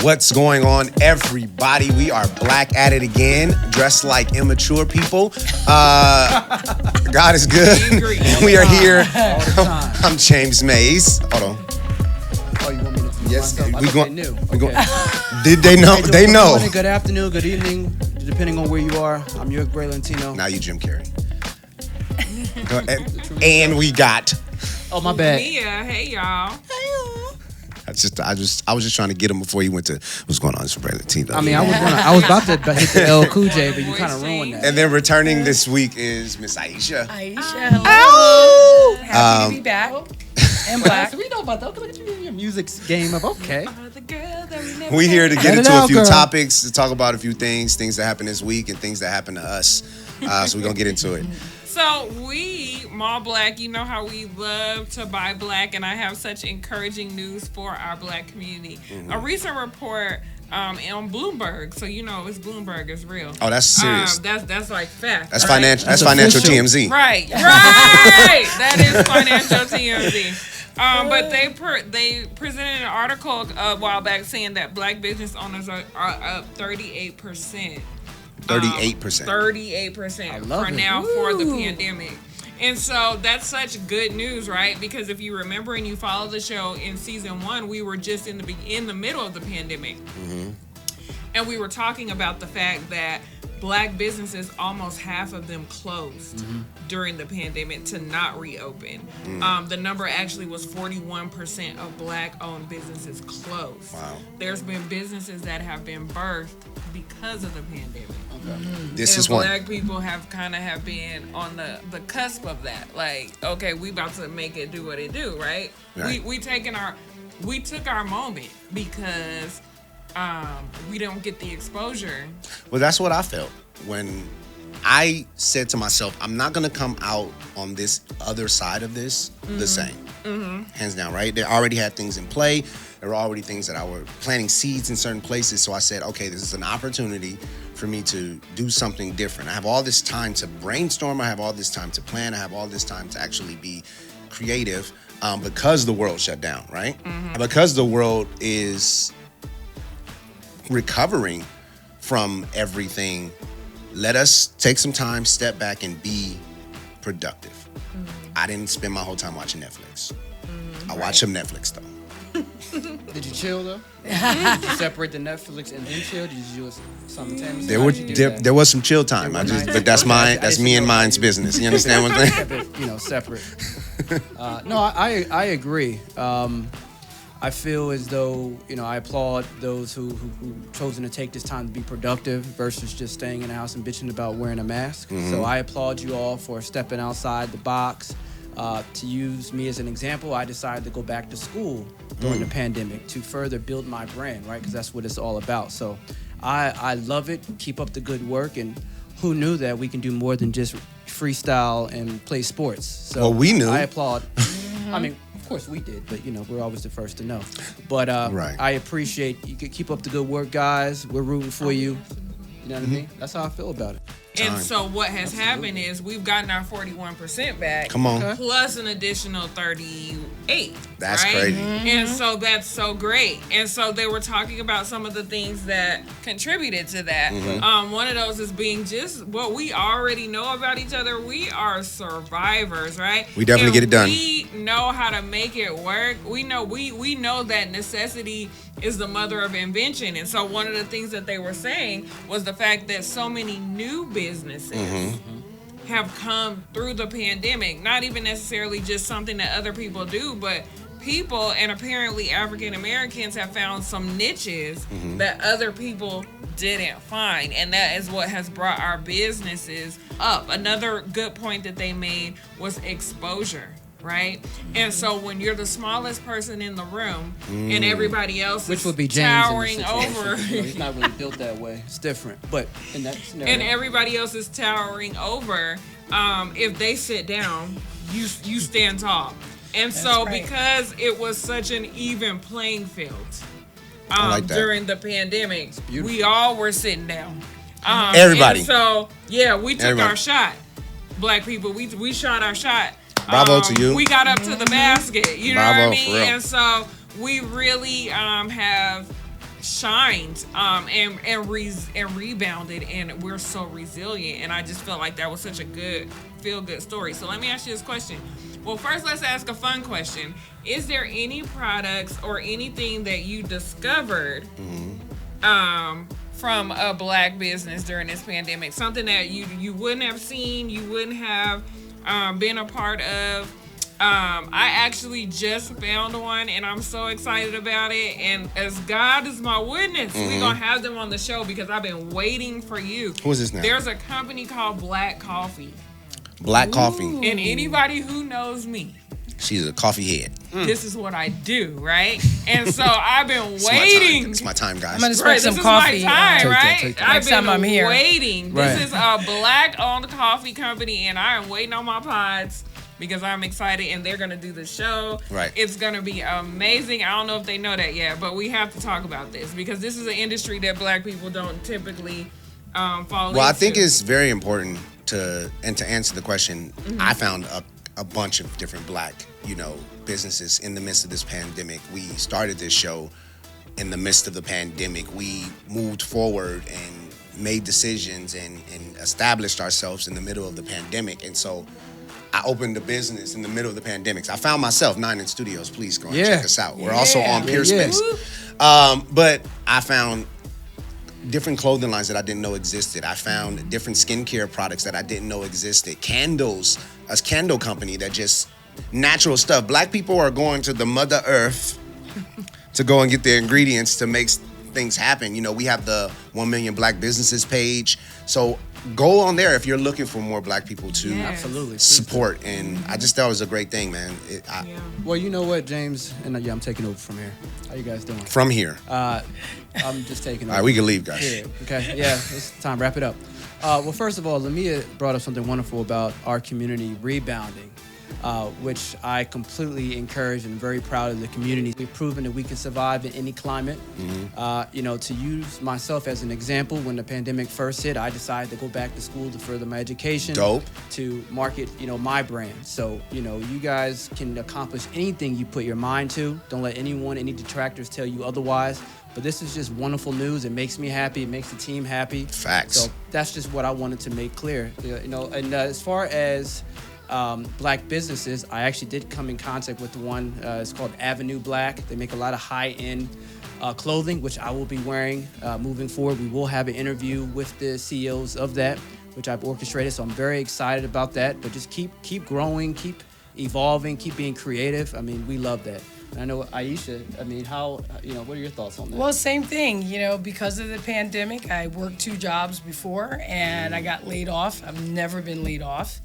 What's going on, everybody? We are black at it again, dressed like immature people. God is good. We are here. I'm James Mays. Hold on. Oh, you want me to introduce Yes, myself? we Okay. Did they know? They Good know. morning, good afternoon, good evening, depending on where you are. I'm your Gray Lentino. Now you Jim Carrey. And we got. Oh, my bad. Mia, hey y'all. I was just trying to get him before he went to what's going on. It's Ray Latino. I mean, I was about to hit the L Cool J, but you kind of ruined that. And then returning this week is Miss Aisha. Hello. Happy to be back. And black. We know about that. Look at you in your music game of okay. We here to get Let it into a out, few girl. topics, to talk about a few things that happened this week and things that happened to us. So we're gonna get into it. So we, Mallblack, you know how we love to buy black, and I have such encouraging news for our black community. Mm-hmm. A recent report on Bloomberg, so you know it's Bloomberg is real. Oh, that's serious. That's like fact. That's right? financial. That's That's financial official. TMZ. Right. That is financial TMZ. But they presented an article a while back saying that black business owners are up 38%. 38%. 38% love for it. now for the pandemic. And so that's such good news, right? Because if you remember and you follow the show in season 1, we were just in the middle of the pandemic. Mm-hmm. And we were talking about the fact that black businesses, almost half of them closed during the pandemic to not reopen. The number actually was 41% of black-owned businesses closed. Wow. There's been businesses that have been birthed because of the pandemic. This And is one. black people have been on the cusp of that. Like, okay, we about to make it do what it do, right? Right. We took our moment because we don't get the exposure. Well, that's what I felt when I said to myself, I'm not going to come out on this other side of this the same. Hands down, right? They already had things in play. There were already things that I were planting seeds in certain places. So I said, okay, this is an opportunity for me to do something different. I have all this time to brainstorm. I have all this time to plan. I have all this time to actually be creative because the world shut down, right? And because the world is recovering from everything, let us take some time, step back, and be productive. I didn't spend my whole time watching Netflix. I watched some Netflix though. Did you chill though? Did you separate the Netflix and then chill? Did you do it simultaneously? There there was some chill time. But that's me and mine's business. You understand what I'm saying? Separate. No, I agree. I feel as though, I applaud those who chosen to take this time to be productive versus just staying in the house and bitching about wearing a mask. So I applaud you all for stepping outside the box. To use me as an example, I decided to go back to school during the pandemic to further build my brand, right? Because that's what it's all about. So I love it. Keep up the good work. And who knew that we can do more than just freestyle and play sports? So Well, we knew. I applaud. I mean, of course we did, but we're always the first to know. But Right. I appreciate you. Keep up the good work, guys. We're rooting for you. You know what I mean? That's how I feel about it. And so what has happened is we've gotten our 41% back. Come on. Okay. Plus an additional 38. That's right? crazy. And so that's so great. And so they were talking about some of the things that contributed to that. One of those is being just what we already know about each other. We are survivors, right? We definitely get it done. We know how to make it work. We know that necessity is the mother of invention. And so one of the things that they were saying was the fact that so many new businesses have come through the pandemic, not even necessarily just something that other people do, but people, and apparently African Americans, have found some niches that other people didn't find, and that is what has brought our businesses up. Another good point that they made was exposure, right? And so when you're the smallest person in the room and everybody else Which is would be James towering in this situation. over He's not really built that way. It's different. But in that scenario, and everybody else is towering over, if they sit down, you stand tall. And so right. because it was such an even playing field like that. during the pandemic, beautiful. we all were sitting down. Everybody. And so, we took Everybody. our shot. Black people, we shot our shot. Bravo to you. We got up to the basket. You know what I Bravo, mean? for real. And so we really have shined and rebounded, and we're so resilient. And I just felt like that was such a good feel-good story. So let me ask you this question. Well, first let's ask a fun question. Is there any products or anything that you discovered from a Black business during this pandemic? Something that you wouldn't have seen, you wouldn't have been a part of? I actually just found one, and I'm so excited about it. And as God is my witness, we're going to have them on the show because I've been waiting for you. Who's this now? There's a company called Black Coffee. Black Coffee. And anybody who knows me, she's a coffee head. this is what I do, right? And so I've been waiting. It's my time, guys. I'm gonna spread some This coffee. is my time, Take that, right? take that. I've Next time been I'm here. waiting. Right. This is a Black-owned coffee company, and I am waiting on my pods because I'm excited, and they're going to do the show. Right. It's going to be amazing. I don't know if they know that yet, but we have to talk about this because this is an industry that Black people don't typically fall into. Well, I think it's very important to answer the question. I found a bunch of different Black, businesses in the midst of this pandemic. We started this show in the midst of the pandemic. We moved forward and made decisions and established ourselves in the middle of the pandemic. And so I opened a business in the middle of the pandemic. I found myself 9 in Studios. Please go and check us out. We're also on Peerspace. But I found different clothing lines that I didn't know existed. I found different skincare products that I didn't know existed. Candles, a candle company that just natural stuff. Black people are going to the Mother Earth to go and get their ingredients to make things happen. We have the 1 Million Black Businesses page. So go on there if you're looking for more Black people to Absolutely. support. And I just thought it was a great thing, man. Well, you know what, James? And I'm taking over from here. How you guys doing? From here. I'm just taking over. All right, we can leave, guys. Yeah, okay. Yeah, it's time. Wrap it up. Well, first of all, Lamia brought up something wonderful about our community rebounding, which I completely encourage and very proud of the community. We've proven that we can survive in any climate. To use myself as an example, when the pandemic first hit, I decided to go back to school to further my education. Dope. To market, my brand. So, you guys can accomplish anything you put your mind to. Don't let any detractors tell you otherwise. But this is just wonderful news. It makes me happy. It makes the team happy. Facts. So that's just what I wanted to make clear. And as far as Black businesses, I actually did come in contact with one. It's called Avenue Black. They make a lot of high-end clothing, which I will be wearing moving forward. We will have an interview with the CEOs of that, which I've orchestrated. So I'm very excited about that. But just keep growing, keep evolving, keep being creative. I mean, we love that. And I know Aisha. I mean, what are your thoughts on that? Well, same thing. Because of the pandemic, I worked 2 jobs before, and I got laid off. I've never been laid off.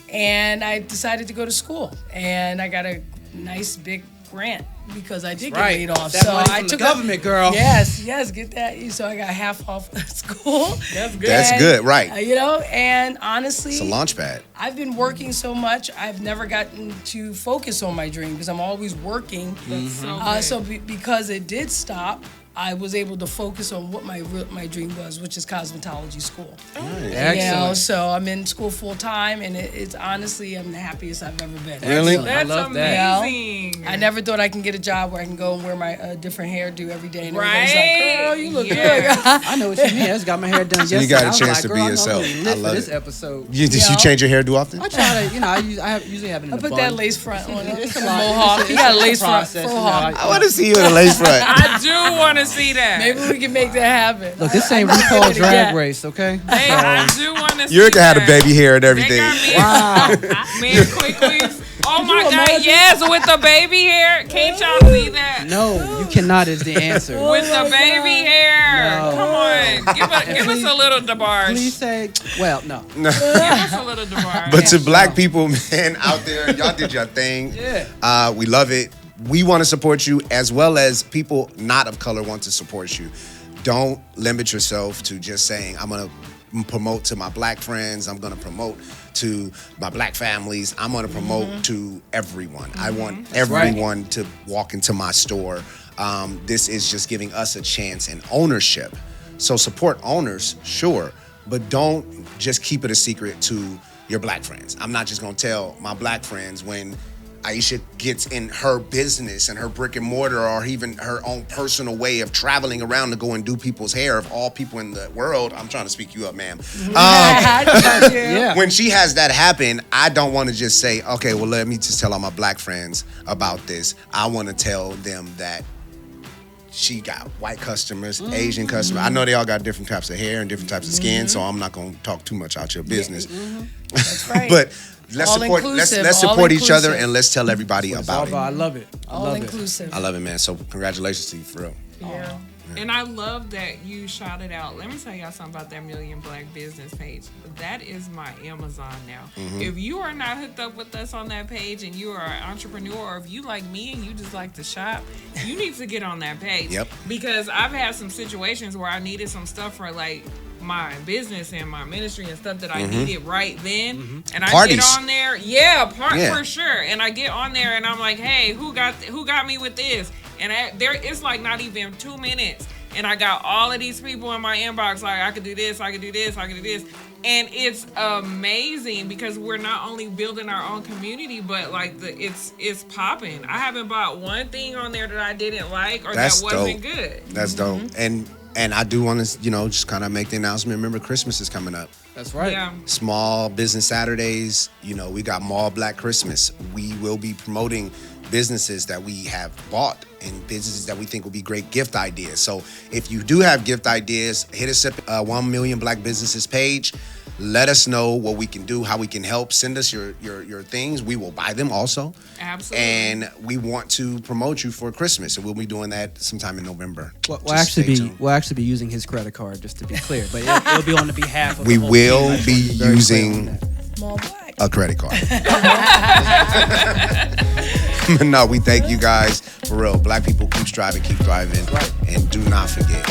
And I decided to go to school, and I got a nice big grant because I did get laid off. That so money I from took the government, girl. Yes, get that. So I got half off school. That's good. That's good, right. And honestly, It's a launch pad. I've been working so much, I've never gotten to focus on my dream because I'm always working. That's so good. So because it did stop, I was able to focus on what my dream was, which is cosmetology school. Excellent. So I'm in school full time, and it's honestly, I'm the happiest I've ever been. Really? Excellent. I That's love that. amazing. I never thought I can get a job where I can go and wear my different hairdo every day. And Right? everybody's like, girl, you look Yeah. good. I know what you mean. I just got my hair done So yesterday. you got a I was chance like, to girl, be I know yourself. I'm lit I for love this it. episode. Did you change your hairdo often? I try to, I usually have it in I a put bun. that lace front on it. It's a The lot. mohawk. It's You got a lace front. process, Mohawk. I want to see you in a lace front. I do want to see that. Maybe we can make that happen. Look, this ain't I'm RuPaul gonna Drag get- Race, okay? Hey, I do want to see Eureka had a that. baby hair and They everything. got me. Man, quickly. Oh my God, yes, with the baby hair. Can't y'all see that? No, you cannot is the answer. With the baby hair. No. Come on. Give us a little DeBarge. Please say, well, no. Give us a little DeBarge. But to Black people, man, out there, y'all did your thing. Yeah. We love it. We want to support you as well as people not of color want to support you. Don't limit yourself to just saying, I'm going to promote to my Black friends. I'm going to promote to my Black families. I'm going to promote to everyone. I want everyone to walk into my store. This is just giving us a chance and ownership. So support owners, sure, but don't just keep it a secret to your Black friends. I'm not just going to tell my Black friends when Aisha gets in her business and her brick and mortar, or even her own personal way of traveling around to go and do people's hair, of all people in the world. I'm trying to speak you up, ma'am. Yeah. When she has that happen, I don't want to just say, okay, well, let me just tell all my black friends about this. I want to tell them that she got white customers, Asian customers. I know they all got different types of hair and different types of skin, so I'm not going to talk too much out your business. That's right. But let's support each other, all-inclusive. and let's tell everybody about it. I love it. All inclusive. I love it, man. So congratulations to you, for real. Yeah. And I love that you shouted out. Let me tell y'all something about that Million Black business page. That is my Amazon now. If you are not hooked up with us on that page and you are an entrepreneur, or if you like me and you just like to shop, you need to get on that page. Yep. Because I've had some situations where I needed some stuff for like my business and my ministry and stuff that I needed right then. And I Parties. get on there. For sure. And I get on there and I'm like, hey, who got me with this? And it's like not even 2 minutes. And I got all of these people in my inbox like, I could do this, I could do this, I could do this. And it's amazing because we're not only building our own community, but like it's popping. I haven't bought one thing on there that I didn't like or That's that wasn't dope. good. That's dope. And I do want to, just kind of make the announcement. Remember, Christmas is coming up. That's right. Yeah. Small Business Saturdays. We got Mallblack Christmas. We will be promoting businesses that we have bought and businesses that we think will be great gift ideas. So if you do have gift ideas, hit us up 1 Million Black Businesses page. Let us know what we can do, how we can help. Send us your things. We will buy them also. Absolutely. And we want to promote you for Christmas. And we'll be doing that sometime in November. We'll Just stay actually tuned. be using his credit card, just to be clear. But it'll be on the behalf of We the whole will team. I just be wanna very clear on using that. Mallblack. a credit card. No, we thank you guys. For real. Black people, keep striving, keep thriving. Right. And do not forget,